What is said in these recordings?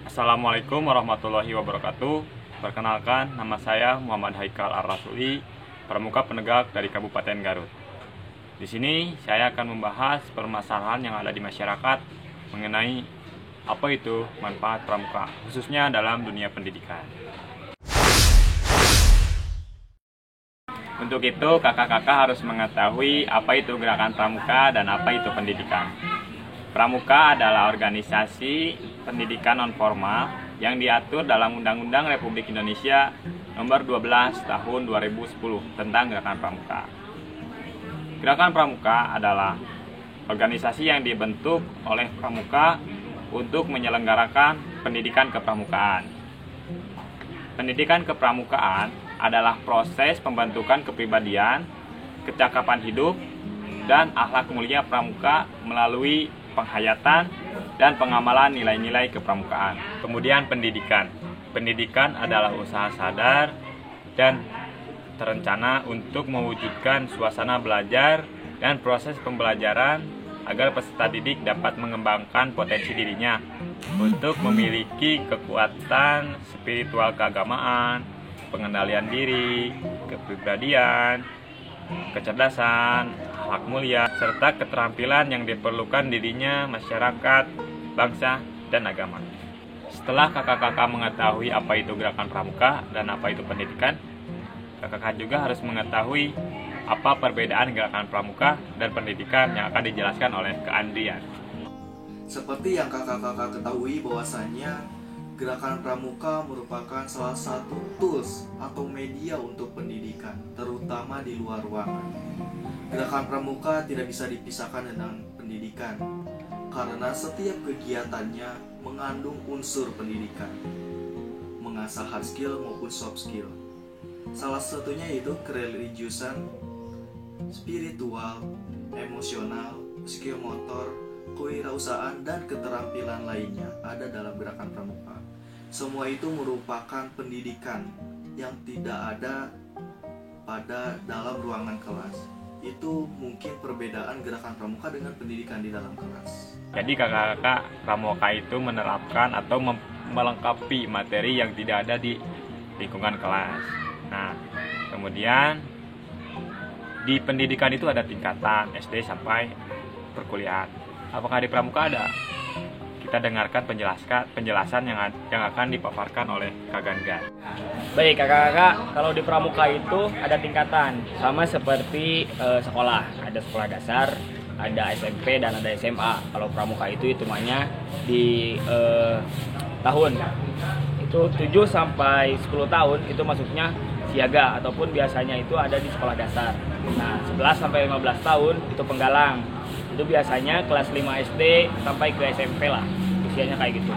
Assalamualaikum warahmatullahi wabarakatuh. Perkenalkan, nama saya Muhammad Haikal Ar-Rasuli, pramuka penegak dari Kabupaten Garut. Di sini saya akan membahas permasalahan yang ada di masyarakat mengenai apa itu manfaat pramuka, khususnya dalam dunia pendidikan. Untuk itu, kakak-kakak harus mengetahui apa itu gerakan pramuka dan apa itu pendidikan. Pramuka adalah organisasi pendidikan non-formal yang diatur dalam Undang-Undang Republik Indonesia Nomor 12 Tahun 2010 tentang Gerakan Pramuka. Gerakan Pramuka adalah organisasi yang dibentuk oleh pramuka untuk menyelenggarakan pendidikan kepramukaan. Pendidikan kepramukaan adalah proses pembentukan kepribadian, kecakapan hidup, dan akhlak mulia pramuka melalui penghayatan dan pengamalan nilai-nilai kepramukaan. Kemudian pendidikan. Pendidikan adalah usaha sadar dan terencana untuk mewujudkan suasana belajar dan proses pembelajaran agar peserta didik dapat mengembangkan potensi dirinya untuk memiliki kekuatan spiritual keagamaan, pengendalian diri, kepribadian, kecerdasan, akhlak mulia, serta keterampilan yang diperlukan dirinya, masyarakat, bangsa, dan agama. Setelah kakak-kakak mengetahui apa itu gerakan pramuka dan apa itu pendidikan, kakak-kakak juga harus mengetahui apa perbedaan gerakan pramuka dan pendidikan yang akan dijelaskan oleh Kak Andrian. Seperti yang kakak-kakak ketahui bahwasannya gerakan pramuka merupakan salah satu tools atau media untuk pendidikan, terutama di luar ruangan. Gerakan pramuka tidak bisa dipisahkan dengan pendidikan, karena setiap kegiatannya mengandung unsur pendidikan, mengasah hard skill maupun soft skill. Salah satunya yaitu kereligiusan, spiritual, emosional, skill motor, kewirausahaan, dan keterampilan lainnya ada dalam gerakan pramuka. Semua itu merupakan pendidikan yang tidak ada pada dalam ruangan kelas. Itu mungkin perbedaan gerakan pramuka dengan pendidikan di dalam kelas. Jadi kakak-kakak, pramuka itu menerapkan atau melengkapi materi yang tidak ada di lingkungan kelas. Nah, kemudian di pendidikan itu ada tingkatan SD sampai perkuliahan. Apakah di pramuka ada? Kita dengarkan penjelasan yang akan dipaparkan oleh Kak Gangga. Baik kakak-kakak, kalau di pramuka itu ada tingkatan, sama seperti sekolah. Ada sekolah dasar, ada SMP, dan ada SMA. Kalau pramuka itu hitungannya di tahun. Itu 7 sampai 10 tahun itu masuknya siaga, ataupun biasanya itu ada di sekolah dasar. Nah, 11 sampai 15 tahun itu penggalang. Itu biasanya kelas 5 SD sampai ke SMP lah, usianya kayak gitu.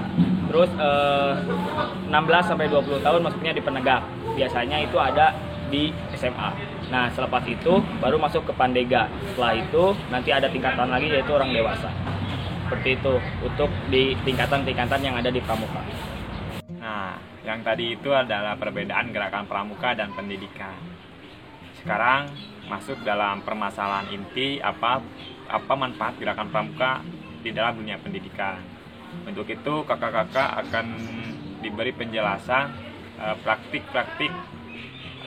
Terus 16 sampai 20 tahun masuknya di penegak, biasanya itu ada di SMA. Nah, selepas itu baru masuk ke pandega. Setelah itu nanti ada tingkatan lagi, yaitu orang dewasa. Seperti itu untuk di tingkatan-tingkatan yang ada di pramuka. Nah, yang tadi itu adalah perbedaan gerakan pramuka dan pendidikan. Sekarang masuk dalam permasalahan inti apa manfaat gerakan pramuka di dalam dunia pendidikan. Untuk itu kakak-kakak akan diberi penjelasan praktik-praktik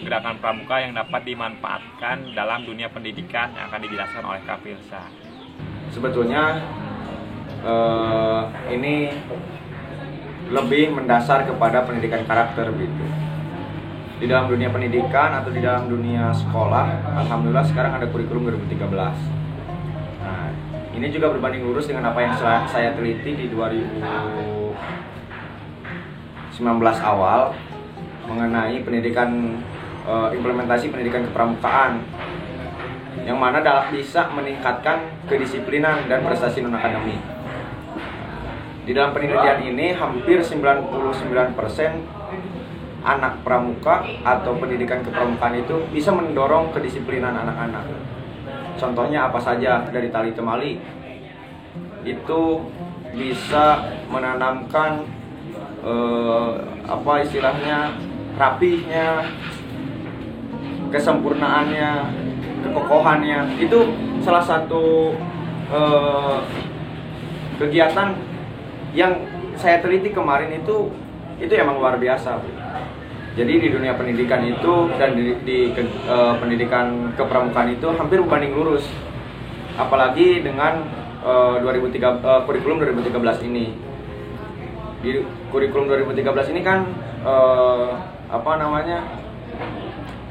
gerakan pramuka yang dapat dimanfaatkan dalam dunia pendidikan yang akan dijelaskan oleh Kak Filsa. Sebetulnya ini lebih mendasar kepada pendidikan karakter gitu. Di dalam dunia pendidikan atau di dalam dunia sekolah, alhamdulillah sekarang ada kurikulum 2013. Nah, ini juga berbanding lurus dengan apa yang saya teliti di 2019 awal mengenai pendidikan implementasi pendidikan kepramukaan, yang mana bisa meningkatkan kedisiplinan dan prestasi non-akademik. Di dalam penelitian ini hampir 99% anak pramuka atau pendidikan kepramukaan itu bisa mendorong kedisiplinan anak-anak. Contohnya apa saja? Dari tali temali itu bisa menanamkan rapihnya, kesempurnaannya, kekokohannya. Itu salah satu kegiatan yang saya teliti kemarin itu emang luar biasa, Bu. Jadi di dunia pendidikan itu dan pendidikan kepramukaan itu hampir berbanding lurus. Apalagi dengan kurikulum 2013 ini. Di kurikulum 2013 ini kan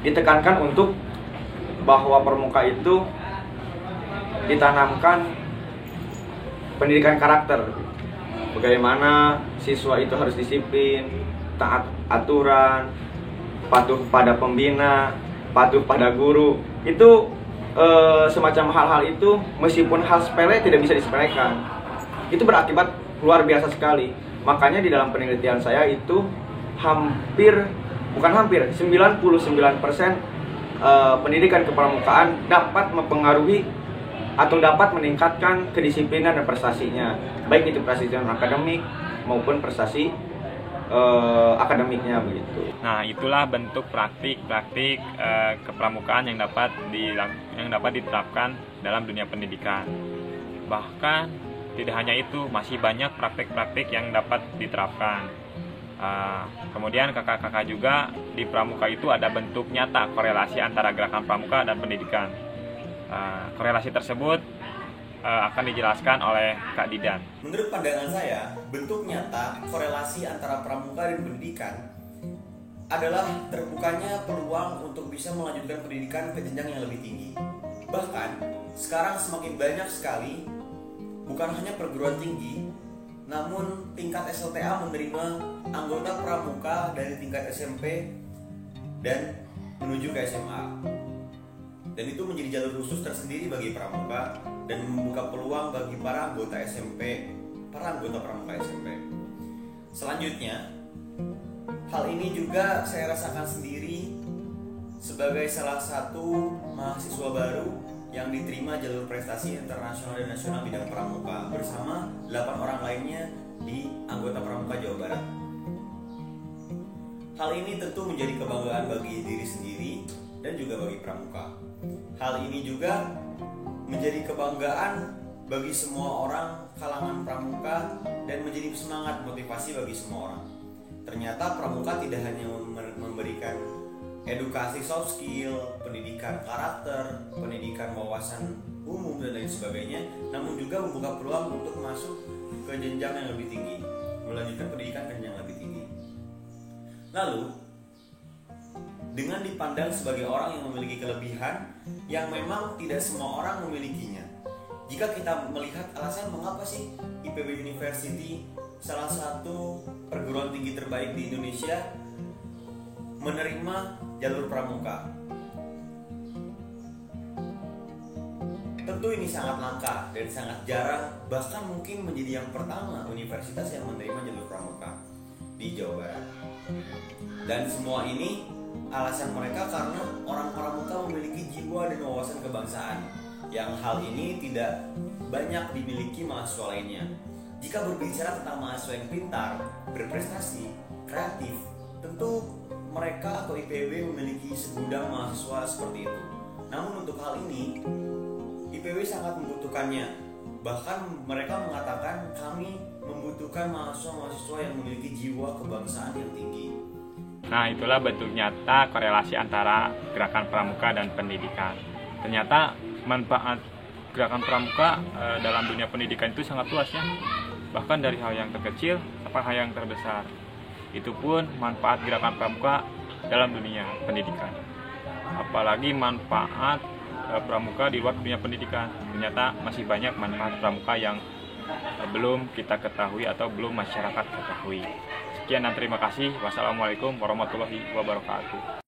ditekankan untuk bahwa pramuka itu ditanamkan pendidikan karakter. Bagaimana siswa itu harus disiplin, taat aturan, patuh pada pembina, patuh pada guru. Itu semacam hal-hal itu meskipun hal sepele tidak bisa disepelekan. Itu berakibat luar biasa sekali. Makanya di dalam penelitian saya itu 99% pendidikan kepramukaan dapat mempengaruhi atau dapat meningkatkan kedisiplinan dan prestasinya, baik itu prestasi akademik maupun prestasi akademiknya begitu. Nah, itulah bentuk praktik-praktik kepramukaan yang dapat diterapkan dalam dunia pendidikan. Bahkan tidak hanya itu, masih banyak praktik-praktik yang dapat diterapkan. Kemudian kakak-kakak juga di pramuka itu ada bentuk nyata korelasi antara gerakan pramuka dan pendidikan. Korelasi tersebut akan dijelaskan oleh Kak Didan. Menurut pandangan saya, bentuk nyata korelasi antara pramuka dan pendidikan adalah terbukanya peluang untuk bisa melanjutkan pendidikan ke jenjang yang lebih tinggi. Bahkan, sekarang semakin banyak sekali, bukan hanya perguruan tinggi, namun tingkat SLTA menerima anggota pramuka dari tingkat SMP dan menuju ke SMA. Dan itu menjadi jalur khusus tersendiri bagi pramuka dan membuka peluang bagi para anggota pramuka SMP. Selanjutnya, hal ini juga saya rasakan sendiri sebagai salah satu mahasiswa baru yang diterima jalur prestasi internasional dan nasional bidang pramuka bersama 8 orang lainnya di anggota pramuka Jawa Barat. Hal ini tentu menjadi kebanggaan bagi diri sendiri dan juga bagi pramuka. Hal ini juga menjadi kebanggaan bagi semua orang kalangan pramuka dan menjadi semangat motivasi bagi semua orang. Ternyata pramuka tidak hanya memberikan edukasi soft skill, pendidikan karakter, pendidikan wawasan umum dan lain sebagainya, namun juga membuka peluang untuk masuk ke jenjang yang lebih tinggi, melanjutkan pendidikan ke jenjang yang lebih tinggi. Lalu, dengan dipandang sebagai orang yang memiliki kelebihan yang memang tidak semua orang memilikinya. Jika kita melihat alasan mengapa sih IPB University, salah satu perguruan tinggi terbaik di Indonesia, menerima jalur pramuka. Tentu ini sangat langka dan sangat jarang, bahkan mungkin menjadi yang pertama universitas yang menerima jalur pramuka di Jawa Barat. Dan semua ini alasan mereka karena orang pramuka memiliki jiwa dan wawasan kebangsaan, yang hal ini tidak banyak dimiliki mahasiswa lainnya. Jika berbicara tentang mahasiswa yang pintar, berprestasi, kreatif, tentu mereka atau IPB memiliki segudang mahasiswa seperti itu. Namun untuk hal ini, IPB sangat membutuhkannya. Bahkan mereka mengatakan kami membutuhkan mahasiswa-mahasiswa yang memiliki jiwa kebangsaan yang tinggi. Nah, itulah bentuk nyata korelasi antara gerakan pramuka dan pendidikan. Ternyata manfaat gerakan pramuka dalam dunia pendidikan itu sangat luas ya. Bahkan dari hal yang terkecil sampai hal yang terbesar. Itu pun manfaat gerakan pramuka dalam dunia pendidikan. Apalagi manfaat pramuka di luar dunia pendidikan. Ternyata masih banyak manfaat pramuka yang belum kita ketahui atau belum masyarakat ketahui. Sekian dan terima kasih. Wassalamualaikum warahmatullahi wabarakatuh.